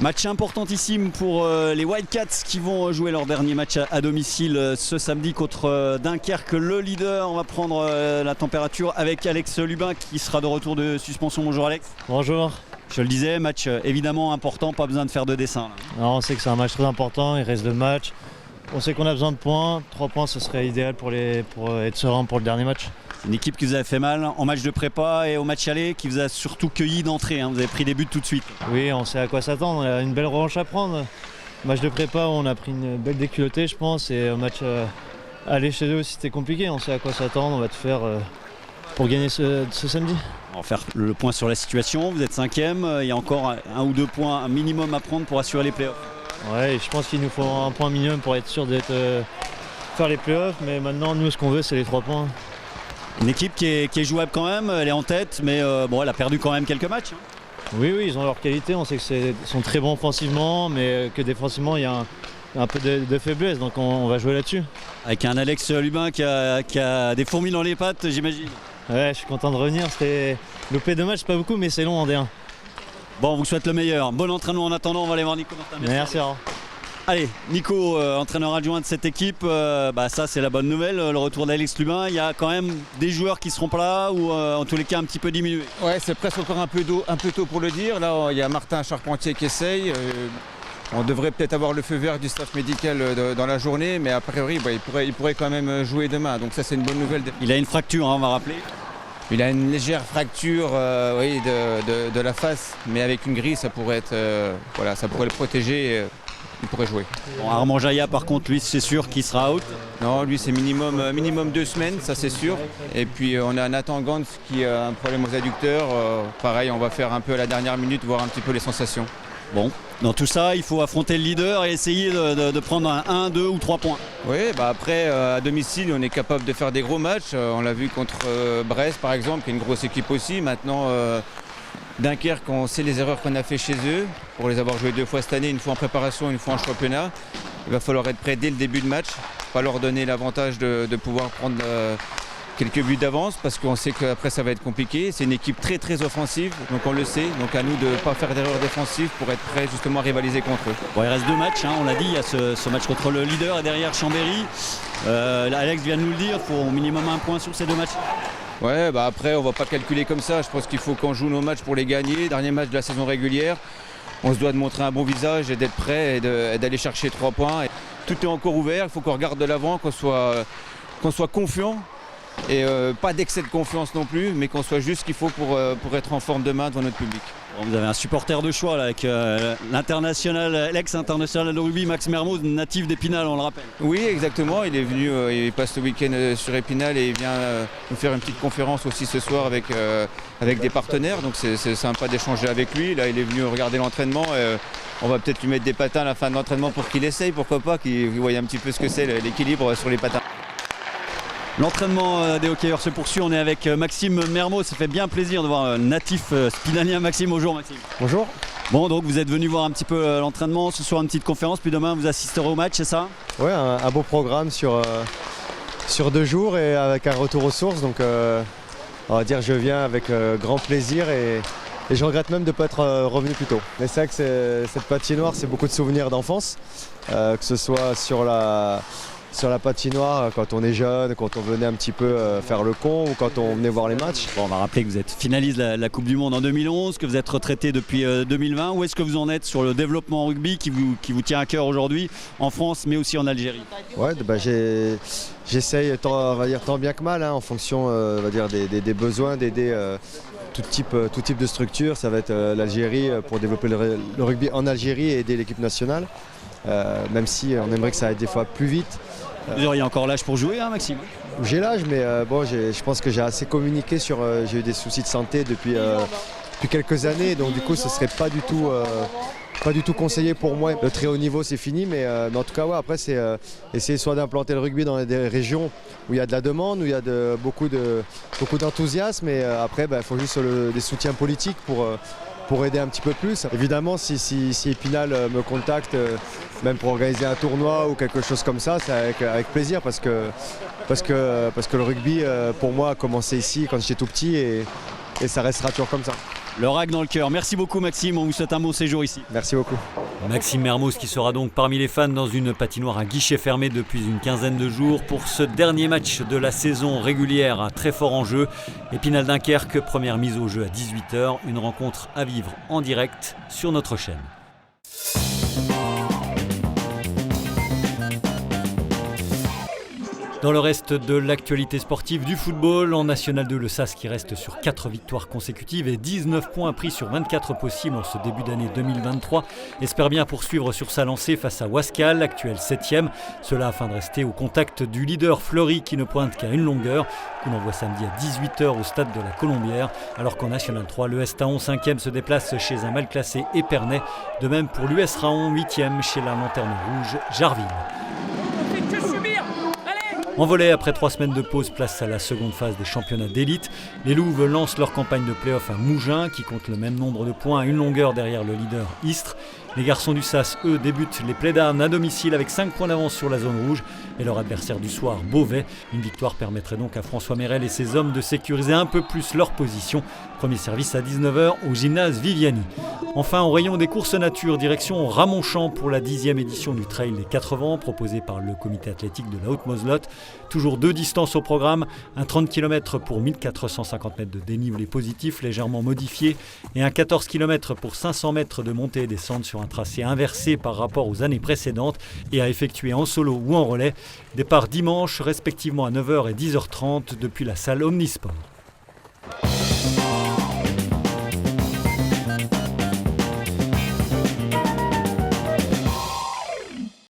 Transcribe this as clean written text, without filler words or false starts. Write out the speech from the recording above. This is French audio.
Match importantissime pour les Wildcats qui vont jouer leur dernier match à domicile ce samedi contre Dunkerque, le leader. On va prendre la température avec Alex Lubin qui sera de retour de suspension. Bonjour Alex. Bonjour. Je le disais, match évidemment important, pas besoin de faire de dessin. Alors, on sait que c'est un match très important, il reste 2 matchs. On sait qu'on a besoin de points, 3 points ce serait idéal pour être serein pour le dernier match. Une équipe qui vous a fait mal en match de prépa et au match aller, qui vous a surtout cueilli d'entrée. Vous avez pris des buts tout de suite. Oui, on sait à quoi s'attendre, on a une belle revanche à prendre. Match de prépa, on a pris une belle déculottée je pense, et au match aller chez eux aussi c'était compliqué. On sait à quoi s'attendre, on va tout faire pour gagner ce samedi. On va faire le point sur la situation, vous êtes 5e, il y a encore 1 ou 2 points un minimum à prendre pour assurer les playoffs. Ouais, je pense qu'il nous faut un point minimum pour être sûr d'être faire les playoffs, mais maintenant nous ce qu'on veut c'est les 3 points. Une équipe qui est jouable quand même, elle est en tête, mais bon, elle a perdu quand même quelques matchs. Oui, ils ont leur qualité, on sait qu'ils sont très bons offensivement, mais que défensivement il y a un peu de faiblesse, donc on va jouer là-dessus. Avec un Alex Lubin qui a des fourmis dans les pattes, j'imagine. Ouais, je suis content de revenir, c'était loupé 2 matchs, c'est pas beaucoup, mais c'est long en D1. Bon, on vous souhaite le meilleur. Bon entraînement en attendant, on va aller voir Nico Martin. Merci. Allez, Nico, entraîneur adjoint de cette équipe, ça c'est la bonne nouvelle, le retour d'Alex Lubin. Il y a quand même des joueurs qui seront pas là ou en tous les cas un petit peu diminués. Ouais, c'est presque encore un peu tôt pour le dire. Là, il y a Martin Charpentier qui essaye. On devrait peut-être avoir le feu vert du staff médical dans la journée, mais a priori, il pourrait quand même jouer demain. Donc ça, c'est une bonne nouvelle. Il a une fracture, on va rappeler. Il a une légère fracture de la face, mais avec une grille, ça pourrait le protéger. Il pourrait jouer. Bon, Armand Jaya, par contre, lui, c'est sûr qu'il sera out. Non, lui, c'est minimum 2 semaines, ça c'est sûr. Et puis, on a Nathan Gantz qui a un problème aux adducteurs. Pareil, on va faire un peu à la dernière minute, voir un petit peu les sensations. Bon, dans tout ça, il faut affronter le leader et essayer de prendre 1, 2 ou 3 points. Oui, après, à domicile, on est capable de faire des gros matchs. On l'a vu contre Brest, par exemple, qui est une grosse équipe aussi. Maintenant, Dunkerque, on sait les erreurs qu'on a fait chez eux, pour les avoir joués 2 fois cette année, une fois en préparation, une fois en championnat. Il va falloir être prêt dès le début de match, pas leur donner l'avantage de pouvoir prendre quelques buts d'avance, parce qu'on sait qu'après ça va être compliqué. C'est une équipe très très offensive, donc on le sait, donc à nous de ne pas faire d'erreurs défensives pour être prêt justement à rivaliser contre eux. Bon, il reste 2 matchs, on l'a dit, il y a ce match contre le leader et derrière Chambéry. Alex vient de nous le dire, il faut au minimum 1 point sur ces 2 matchs. Ouais, après on va pas calculer comme ça, je pense qu'il faut qu'on joue nos matchs pour les gagner. Dernier match de la saison régulière, on se doit de montrer un bon visage et d'être prêt et d'aller chercher 3 points. Et tout est encore ouvert, il faut qu'on regarde de l'avant, qu'on soit confiant et pas d'excès de confiance non plus, mais qu'on soit juste ce qu'il faut pour être en forme demain devant notre public. Bon, vous avez un supporter de choix là, avec l'ex-international de rugby Max Mermoz, natif d'Épinal, on le rappelle. Oui, exactement, il est venu, il passe le week-end sur Épinal et il vient nous faire une petite conférence aussi ce soir avec des partenaires, donc c'est sympa d'échanger avec lui. Là, il est venu regarder l'entraînement. On va peut-être lui mettre des patins à la fin de l'entraînement pour qu'il essaye, pourquoi pas, qu'il voie un petit peu ce que c'est l'équilibre sur les patins. L'entraînement des hockeyeurs se poursuit, on est avec Maxime Mermoz, ça fait bien plaisir de voir un natif spinalien. Maxime, bonjour Maxime. Bonjour. Bon, donc vous êtes venu voir un petit peu l'entraînement, ce soir une petite conférence, puis demain vous assisterez au match, c'est ça? Ouais, un beau programme sur 2 jours et avec un retour aux sources, donc on va dire je viens avec grand plaisir et je regrette même de ne pas être revenu plus tôt. Mais c'est vrai que cette patinoire, c'est beaucoup de souvenirs d'enfance, que ce soit sur la patinoire quand on est jeune, quand on venait un petit peu faire le con ou quand on venait voir les matchs. Bon, on va rappeler que vous êtes finaliste de la Coupe du Monde en 2011, que vous êtes retraité depuis 2020. Où est-ce que vous en êtes sur le développement en rugby qui vous tient à cœur aujourd'hui en France mais aussi en Algérie? Ouais, j'essaye tant bien que mal, en fonction on va dire des besoins, d'aider tout type de structure. Ça va être l'Algérie pour développer le rugby en Algérie et aider l'équipe nationale. Même si on aimerait que ça aille des fois plus vite. Vous auriez encore l'âge pour jouer, Maxime? J'ai l'âge, mais je pense que j'ai assez communiqué j'ai eu des soucis de santé depuis quelques années, donc du coup ce serait pas du tout conseillé pour moi. Le très haut niveau c'est fini, mais en tout cas ouais, après c'est essayer soit d'implanter le rugby dans des régions où il y a de la demande, où il y a beaucoup d'enthousiasme, et après il faut juste des soutiens politiques pour aider un petit peu plus. Évidemment, si Épinal me contacte, même pour organiser un tournoi ou quelque chose comme ça, c'est avec plaisir, parce que le rugby, pour moi, a commencé ici quand j'étais tout petit, et ça restera toujours comme ça. Le rack dans le cœur. Merci beaucoup Maxime, on vous souhaite un bon séjour ici. Merci beaucoup. Maxime Mermoz qui sera donc parmi les fans dans une patinoire à guichet fermé depuis une quinzaine de jours pour ce dernier match de la saison régulière, un très fort enjeu. Épinal Dunkerque, première mise au jeu à 18h, une rencontre à vivre en direct sur notre chaîne. Dans le reste de l'actualité sportive du football, en National 2, le SAS qui reste sur 4 victoires consécutives et 19 points pris sur 24 possibles en ce début d'année 2023, espère bien poursuivre sur sa lancée face à Wascal, actuel 7e. Cela afin de rester au contact du leader Fleury qui ne pointe qu'à une longueur. Coup d'envoi samedi à 18h au stade de la Colombière, alors qu'en National 3, l'ES Taon 5e se déplace chez un mal classé Épernay. De même pour l'US Raon 8e chez la Lanterne Rouge Jarville. En volley, après 3 semaines de pause, place à la seconde phase des championnats d'élite. Les Louves lancent leur campagne de play-off à Mougins, qui compte le même nombre de points à une longueur derrière le leader Istres. Les garçons du SAS, eux, débutent les Plédames à domicile avec 5 points d'avance sur la zone rouge et leur adversaire du soir, Beauvais. Une victoire permettrait donc à François Mérel et ses hommes de sécuriser un peu plus leur position. Premier service à 19h au gymnase Viviani. Enfin, au rayon des courses nature, direction Ramonchamp pour la 10e édition du Trail des 80 proposé par le comité athlétique de la Haute-Moselotte. Toujours 2 distances au programme, un 30 km pour 1450 mètres de dénivelé positif légèrement modifié et un 14 km pour 500 mètres de montée et descente sur un tracé inversé par rapport aux années précédentes et à effectuer en solo ou en relais. Départ dimanche respectivement à 9h et 10h30 depuis la salle Omnisport.